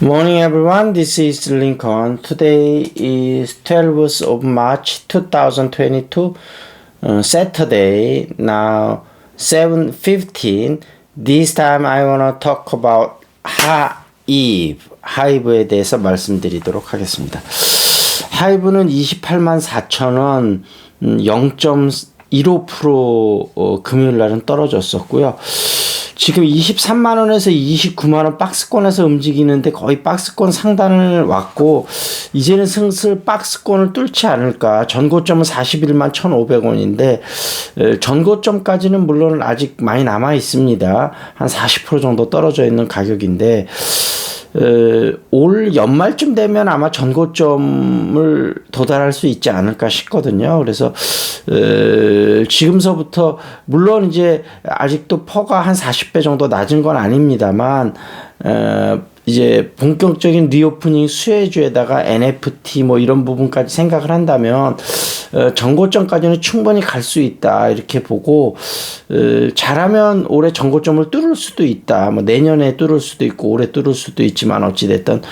Morning everyone, this is Lincoln. Today is 12th of March 2022, Saturday, now 7:15. This time I wanna talk about 하이브에 대해서 말씀드리도록 하겠습니다. 하이브는 28만 4천원, 0.15% 금요일 날은 떨어졌었고요. 지금 23만원에서 29만원 박스권에서 움직이는데 거의 박스권 상단을 왔고, 이제는 슬슬 박스권을 뚫지 않을까. 전고점은 41만 1,500원인데, 전고점까지는 물론 아직 많이 남아 있습니다. 한 40% 정도 떨어져 있는 가격인데, 올 연말쯤 되면 아마 전고점을 도달할 수 있지 않을까 싶거든요. 그래서 지금서부터 물론 이제 아직도 퍼가 한 40배 정도 낮은 건 아닙니다만 이제 본격적인 리오프닝 수혜주에다가 NFT 뭐 이런 부분까지 생각을 한다면 전고점까지는 충분히 갈 수 있다 이렇게 보고, 잘하면 올해 전고점을 뚫을 수도 있다. 뭐 내년에 뚫을 수도 있고 올해 뚫을 수도 있지만 어찌됐든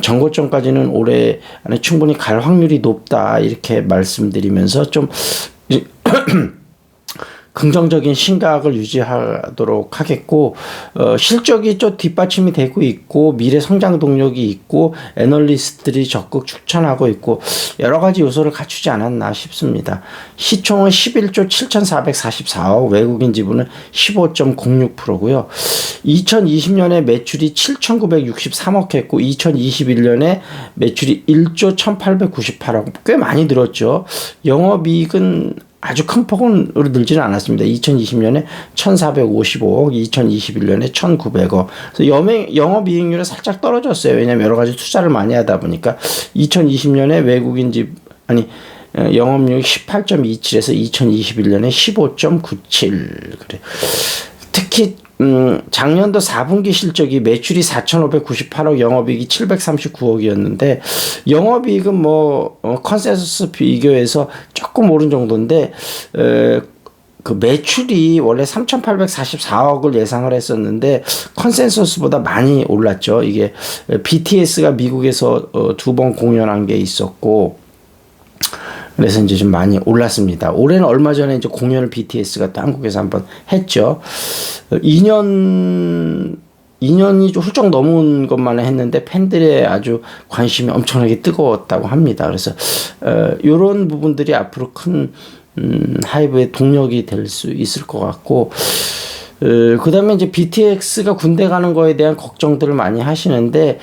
전고점까지는 올해 안에 충분히 갈 확률이 높다 이렇게 말씀드리면서 좀 긍정적인 심각을 유지하도록 하겠고, 실적이 좀 뒷받침이 되고 있고, 미래 성장 동력이 있고, 애널리스트들이 적극 추천하고 있고, 여러 가지 요소를 갖추지 않았나 싶습니다. 시총은 11조 7,444억, 외국인 지분은 15.06%고요. 2020년에 매출이 7,963억 했고, 2021년에 매출이 1조 1,898억, 꽤 많이 늘었죠. 영업이익은 아주 큰 폭으로 늘지는 않았습니다. 2020년에 1,455억, 2021년에 1,900억. 그래서 영업이익률은 살짝 떨어졌어요. 왜냐하면 여러 가지 투자를 많이 하다 보니까. 2020년에 영업률이 18.27에서 2021년에 15.97. 그래. 특히 작년도 4분기 실적이 매출이 4,598억, 영업이익이 739억이었는데, 영업이익은 컨센서스 비교해서 조금 오른 정도인데, 그 매출이 원래 3,844억을 예상을 했었는데 컨센서스보다 많이 올랐죠. 이게 BTS가 미국에서 2번 공연한 게 있었고, 그래서 이제 좀 많이 올랐습니다. 올해는 얼마 전에 이제 공연을 BTS가 또 한국에서 한번 했죠. 2년이 좀 훌쩍 넘은 것만 했는데 팬들의 아주 관심이 엄청나게 뜨거웠다고 합니다. 그래서 이런 부분들이 앞으로 큰 하이브의 동력이 될 수 있을 것 같고, 그 다음에 이제 BTS가 군대 가는 거에 대한 걱정들을 많이 하시는데,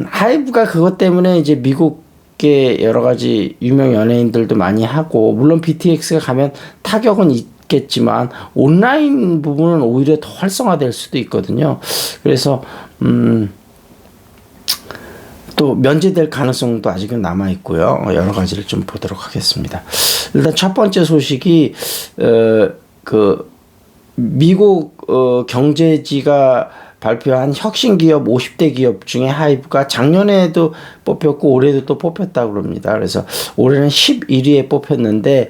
하이브가 그것 때문에 이제 미국 여러 가지 유명 연예인들도 많이 하고, 물론 BTS가 가면 타격은 있겠지만 온라인 부분은 오히려 더 활성화될 수도 있거든요. 그래서 또 면제될 가능성도 아직은 남아 있고요. 여러 가지를 좀 보도록 하겠습니다. 일단 첫 번째 소식이 미국 경제지가 발표한 혁신기업 50대 기업 중에 하이브가 작년에도 뽑혔고 올해도 또 뽑혔다고 합니다. 그래서 올해는 11위에 뽑혔는데,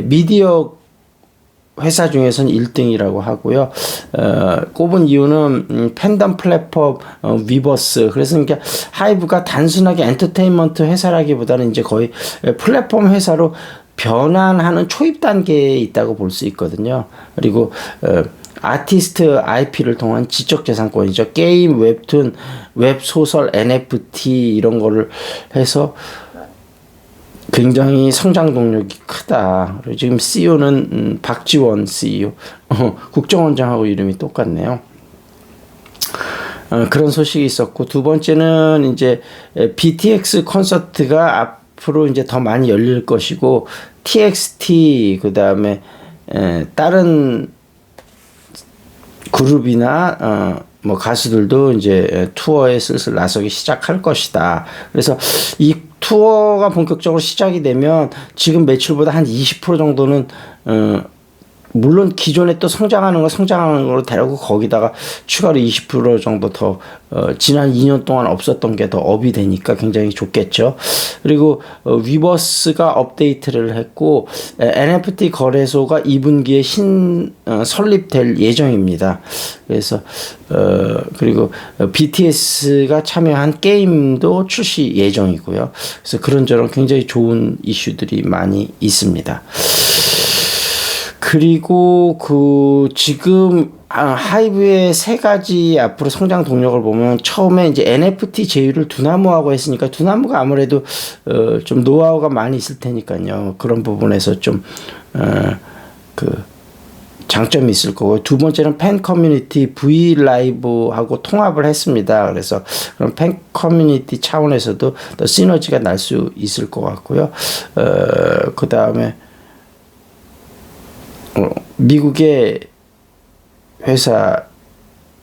미디어 회사 중에서는 1등이라고 하고요. 꼽은 이유는 팬덤 플랫폼 위버스. 그래서 그러니까 하이브가 단순하게 엔터테인먼트 회사라기보다는 이제 거의 플랫폼 회사로 변환하는 초입 단계에 있다고 볼 수 있거든요. 그리고 아티스트 IP를 통한 지적재산권이죠. 게임, 웹툰, 웹소설, NFT 이런 거를 해서 굉장히 성장 동력이 크다. 그리고 지금 CEO는 박지원 CEO. 국정원장하고 이름이 똑같네요. 그런 소식이 있었고, 두 번째는 이제 BTS 콘서트가 앞으로 이제 더 많이 열릴 것이고, TXT 그 다음에 다른 그룹이나 가수들도 이제 투어에 슬슬 나서기 시작할 것이다. 그래서 이 투어가 본격적으로 시작이 되면 지금 매출보다 한 20% 정도는 물론 기존에 또 성장하는 걸로 데려고 거기다가 추가로 20% 정도 더 지난 2년 동안 없었던 게 더 업이 되니까 굉장히 좋겠죠. 그리고 위버스가 업데이트를 했고 NFT 거래소가 2분기에 설립될 예정입니다. 그래서 그리고 BTS가 참여한 게임도 출시 예정이고요. 그래서 그런저런 굉장히 좋은 이슈들이 많이 있습니다. 그리고 지금 하이브의 세 가지 앞으로 성장 동력을 보면 처음에 이제 NFT 제휴를 두나무하고 했으니까 두나무가 아무래도 좀 노하우가 많이 있을 테니까요. 그런 부분에서 좀 장점이 있을 거고, 두 번째는 팬 커뮤니티 V 라이브하고 통합을 했습니다. 그래서 그런 팬 커뮤니티 차원에서도 더 시너지가 날 수 있을 것 같고요. 그 다음에 미국의 회사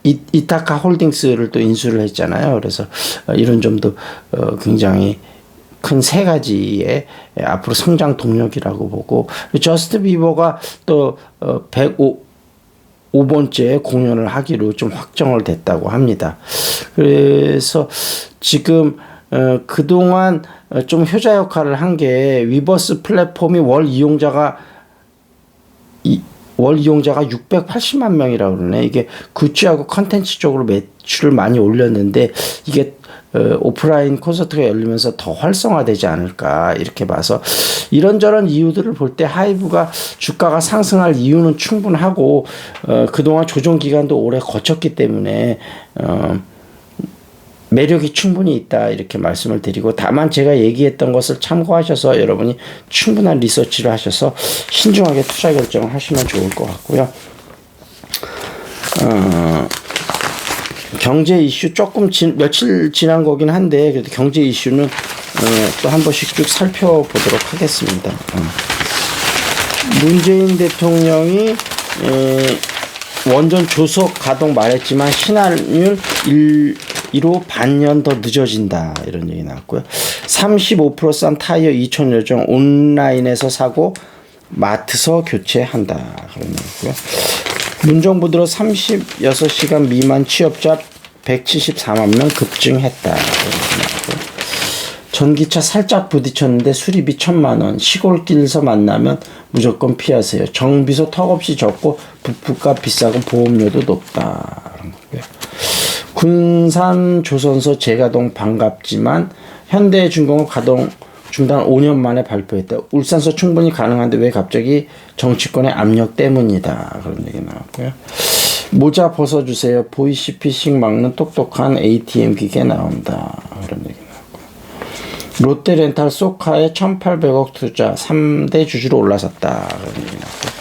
이타카 홀딩스를 또 인수를 했잖아요. 그래서 이런 점도 굉장히 큰 세 가지의 앞으로 성장 동력이라고 보고, 저스트 비버가 또 105번째 공연을 하기로 좀 확정을 됐다고 합니다. 그래서 지금 그동안 좀 효자 역할을 한 게, 위버스 플랫폼이 월 이용자가 680만 명이라고 그러네. 이게 굿즈하고 컨텐츠 쪽으로 매출을 많이 올렸는데, 이게 오프라인 콘서트가 열리면서 더 활성화되지 않을까 이렇게 봐서, 이런저런 이유들을 볼 때 하이브가 주가가 상승할 이유는 충분하고, 그동안 조정 기간도 오래 거쳤기 때문에 매력이 충분히 있다 이렇게 말씀을 드리고, 다만 제가 얘기했던 것을 참고하셔서 여러분이 충분한 리서치를 하셔서 신중하게 투자 결정을 하시면 좋을 것 같고요. 경제 이슈 조금 며칠 지난 거긴 한데, 그래도 경제 이슈는 또 한 번씩 쭉 살펴보도록 하겠습니다. 문재인 대통령이 원전 조속 가동 말했지만 신한율 1로 반년 더 늦어진다 이런 얘기 나왔고요. 35% 싼 타이어 2,000여 종 온라인에서 사고 마트서 교체한다 그런 얘기고요. 문정부 들어 36시간 미만 취업자 174만 명 급증했다. 전기차 살짝 부딪혔는데 수리비 1,000만 원. 시골길에서 만나면 무조건 피하세요. 정비소 턱없이 적고 부품값 비싸고 보험료도 높다. 군산 조선소 재가동 반갑지만 현대중공업 가동 중단 5년 만에 발표했다. 울산서 충분히 가능한데 왜 갑자기 정치권의 압력 때문이다. 그런 얘기 나왔고요. 모자 벗어주세요. 보이시피싱 막는 똑똑한 ATM 기계 나온다. 그런 얘기 나왔고요. 롯데렌탈 소카에 1,800억 투자 3대 주주로 올라섰다. 그런 얘기 나왔고요.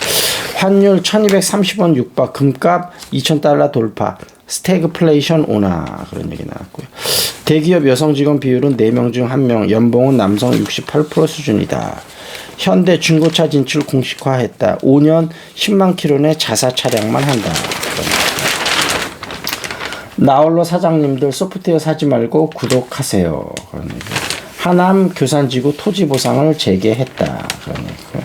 환율 1230원 육박, 금값 2,000달러 돌파, 스태그플레이션 오나 그런 얘기 나왔고요. 대기업 여성 직원 비율은 4명 중 1명, 연봉은 남성 68% 수준이다. 현대 중고차 진출 공식화했다. 5년 10만 킬로 내 자사 차량만 한다. 나홀로 사장님들 소프트웨어 사지 말고 구독하세요. 그런 얘기. 하남 교산지구 토지 보상을 재개했다. 그런 얘기고요.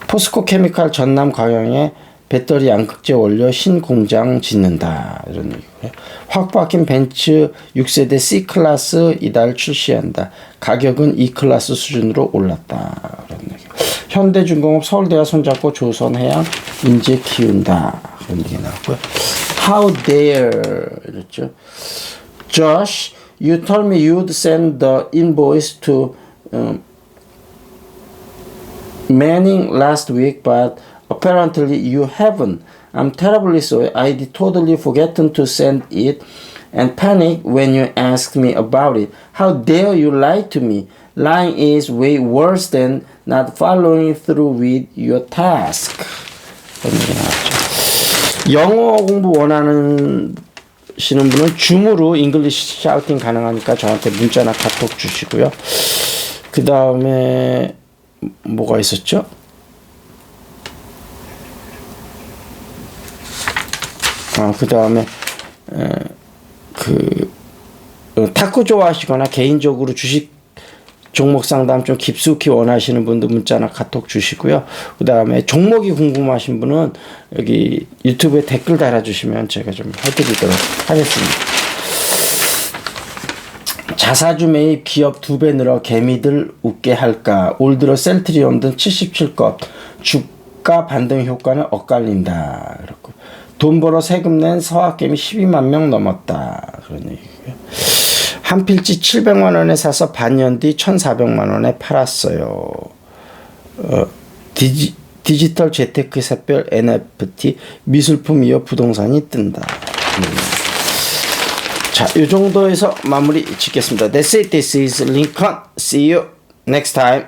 포스코 케미칼 전남 과영에 배터리 양극재 원료 신공장 짓는다. 이런 얘기고요. 확 바뀐 벤츠 6세대 C클래스 이달 출시한다. 가격은 E클래스 수준으로 올랐다. 그런 얘기. 현대중공업 서울대와 손잡고 조선해양 인재 키운다. 그런 얘기 나왔고요. How dare 이랬죠. Josh, you told me you'd send the invoice to Manning last week, but apparently you haven't. I'm terribly sorry. I'd totally forgotten to send it and panicked when you asked me about it. How dare you lie to me? Lying is way worse than not following through with your task. 영어 공부 원하는 시는 분은 줌으로 잉글리시 샤우팅 가능하니까 저한테 문자나 카톡 주시고요. 그 다음에 뭐가 있었죠? 그 다음에 탁구 좋아하시거나 개인적으로 주식 종목 상담 좀 깊숙이 원하시는 분도 문자나 카톡 주시고요. 그 다음에 종목이 궁금하신 분은 여기 유튜브에 댓글 달아주시면 제가 좀 해드리도록 하겠습니다. 자사주 매입 기업 2배 늘어 개미들 웃게 할까? 올 들어 셀트리온 등 77것 주가 반등 효과는 엇갈린다. 그렇고 돈 벌어 세금 낸 서학개미 12만 명 넘었다. 그런 얘기고요. 한 필지 700만 원에 사서 반년 뒤 1,400만 원에 팔았어요. 디지털 재테크 샛별 NFT 미술품 이어 부동산이 뜬다. 자, 이 정도에서 마무리 짓겠습니다. That's it. This is Lincoln. See you next time.